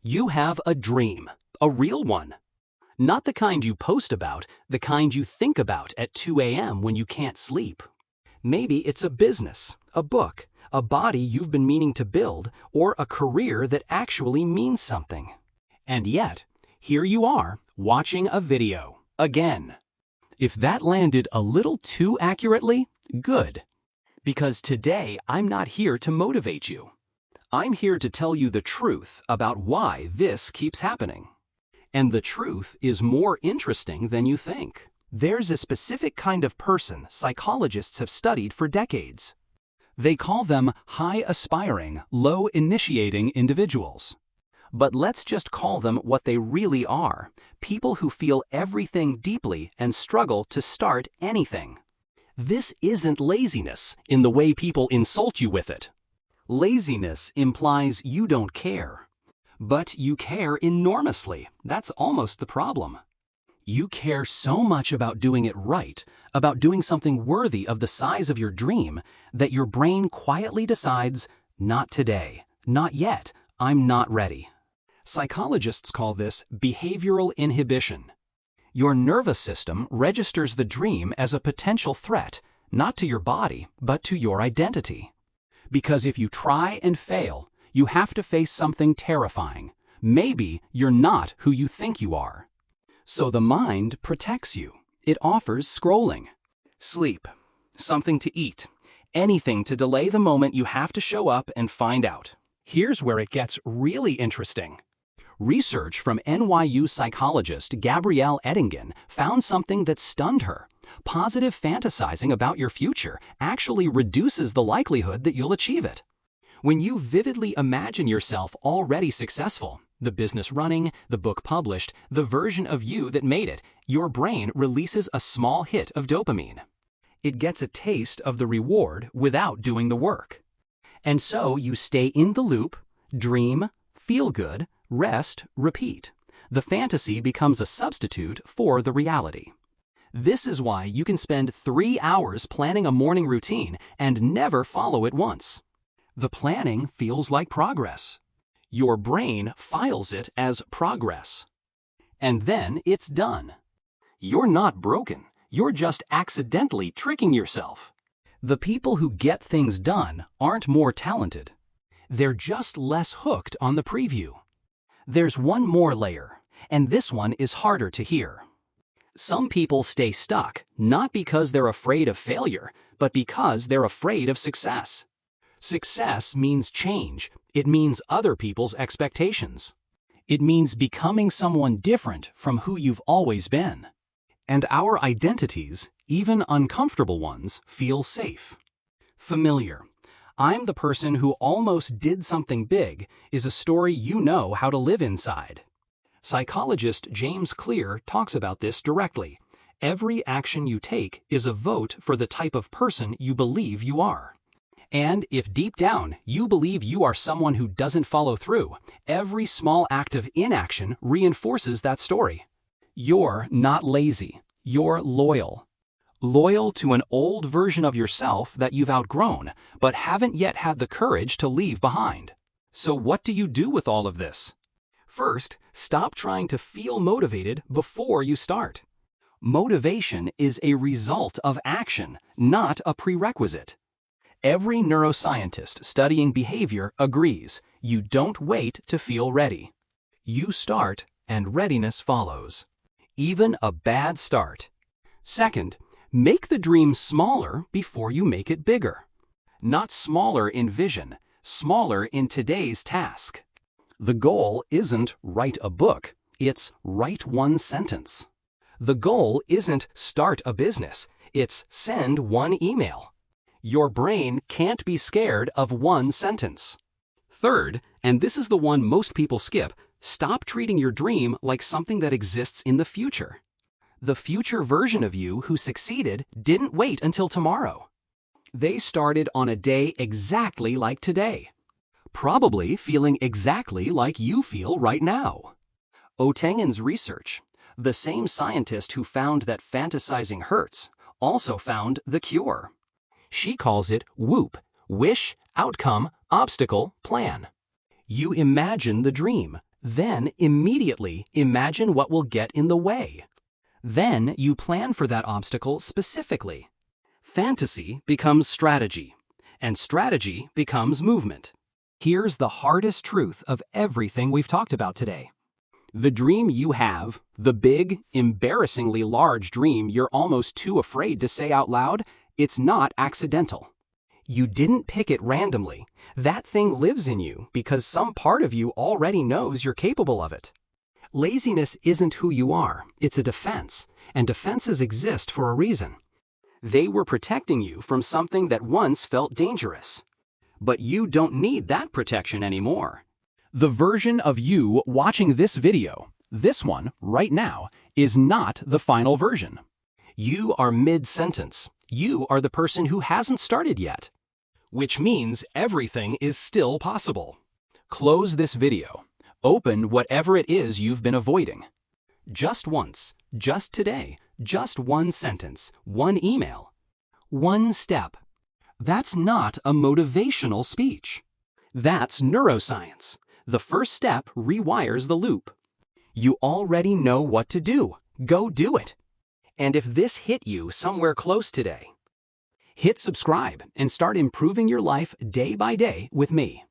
You have a dream, a real one. Not the kind you post about, the kind you think about at 2 a.m. when you can't sleep. Maybe it's a business, a book, a body you've been meaning to build, or a career that actually means something. And yet, here you are, watching a video, again. If that landed a little too accurately, good. Because today I'm not here to motivate you. I'm here to tell you the truth about why this keeps happening. And the truth is more interesting than you think. There's a specific kind of person psychologists have studied for decades. They call them high-aspiring, low-initiating individuals. But let's just call them what they really are, people who feel everything deeply and struggle to start anything. This isn't laziness in the way people insult you with it. Laziness implies you don't care. But you care enormously. That's almost the problem. You care so much about doing it right, about doing something worthy of the size of your dream, that your brain quietly decides, not today, not yet, I'm not ready. Psychologists call this behavioral inhibition. Your nervous system registers the dream as a potential threat, not to your body, but to your identity. Because if you try and fail, you have to face something terrifying. Maybe you're not who you think you are. So the mind protects you. It offers scrolling, sleep, something to eat, anything to delay the moment you have to show up and find out. Here's where it gets really interesting. Research from NYU psychologist Gabrielle Eddingen found something that stunned her. Positive fantasizing about your future actually reduces the likelihood that you'll achieve it. When you vividly imagine yourself already successful, the business running, the book published, the version of you that made it, your brain releases a small hit of dopamine. It gets a taste of the reward without doing the work. And so you stay in the loop, dream, feel good, rest, repeat. The fantasy becomes a substitute for the reality. This is why you can spend 3 hours planning a morning routine and never follow it once. The planning feels like progress. Your brain files it as progress. And then it's done. You're not broken. You're just accidentally tricking yourself. The people who get things done aren't more talented. They're just less hooked on the preview. There's one more layer, and this one is harder to hear. Some people stay stuck, not because they're afraid of failure, but because they're afraid of success. Success means change. It means other people's expectations. It means becoming someone different from who you've always been. And our identities, even uncomfortable ones, feel safe. Familiar. I'm the person who almost did something big is a story you know how to live inside. Psychologist James Clear talks about this directly. Every action you take is a vote for the type of person you believe you are. And if deep down you believe you are someone who doesn't follow through, every small act of inaction reinforces that story. You're not lazy. You're loyal. Loyal to an old version of yourself that you've outgrown, but haven't yet had the courage to leave behind. So what do you do with all of this? First, stop trying to feel motivated before you start. Motivation is a result of action, not a prerequisite. Every neuroscientist studying behavior agrees you don't wait to feel ready. You start, and readiness follows. Even a bad start. Second, make the dream smaller before you make it bigger. Not smaller in vision, smaller in today's task. The goal isn't write a book, it's write one sentence. The goal isn't start a business, it's send one email. Your brain can't be scared of one sentence. Third, and this is the one most people skip, stop treating your dream like something that exists in the future. The future version of you who succeeded didn't wait until tomorrow. They started on a day exactly like today. Probably feeling exactly like you feel right now. Otengen's research, the same scientist who found that fantasizing hurts, also found the cure. She calls it WOOP, wish, outcome, obstacle, plan. You imagine the dream, Then, immediately, imagine what will get in the way. Then, you plan for that obstacle specifically. Fantasy becomes strategy, and strategy becomes movement. Here's the hardest truth of everything we've talked about today. The dream you have, the big, embarrassingly large dream you're almost too afraid to say out loud, it's not accidental. You didn't pick it randomly. That thing lives in you because some part of you already knows you're capable of it. Laziness isn't who you are, it's a defense, and defenses exist for a reason. They were protecting you from something that once felt dangerous. But you don't need that protection anymore. The version of you watching this video, this one right now, is not the final version. You are mid-sentence. You are the person who hasn't started yet. Which means everything is still possible. Close this video. Open whatever it is you've been avoiding. Just once, just today, just one sentence, one email, one step. That's not a motivational speech. That's neuroscience. The first step rewires the loop. You already know what to do. Go do it. And if this hit you somewhere close today, hit subscribe and start improving your life day by day with me.